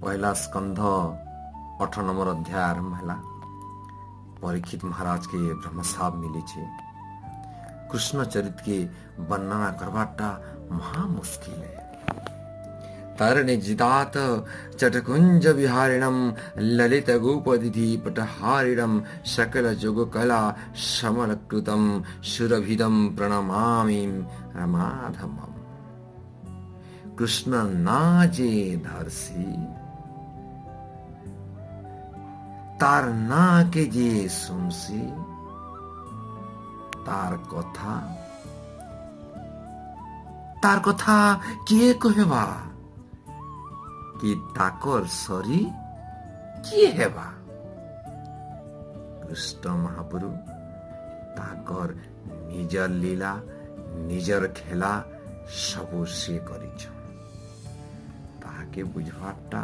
पहला स्कंध 8 नंबर अध्याय आरंभ है। परीक्षित महाराज के ब्रह्मसाप मिली छे। कृष्ण चरित्र के वर्णना करवाटा महा मुश्किल है। तरणे जितात चटकुंज विहारिणम ललित गोपदिधि पटहारिणम सकल जोग कला समलकृतम सुरभिदम प्रणमामि रमाधमम। कृष्ण नाजे धरसी तार ना के जे सुनसी तार कथा किए कहवा कि ताकर सरी किए हेबा। कृष्ण महाप्रभु ताकर निजर लीला निजर खेला सबू से करिछ। ताके बुझवाटा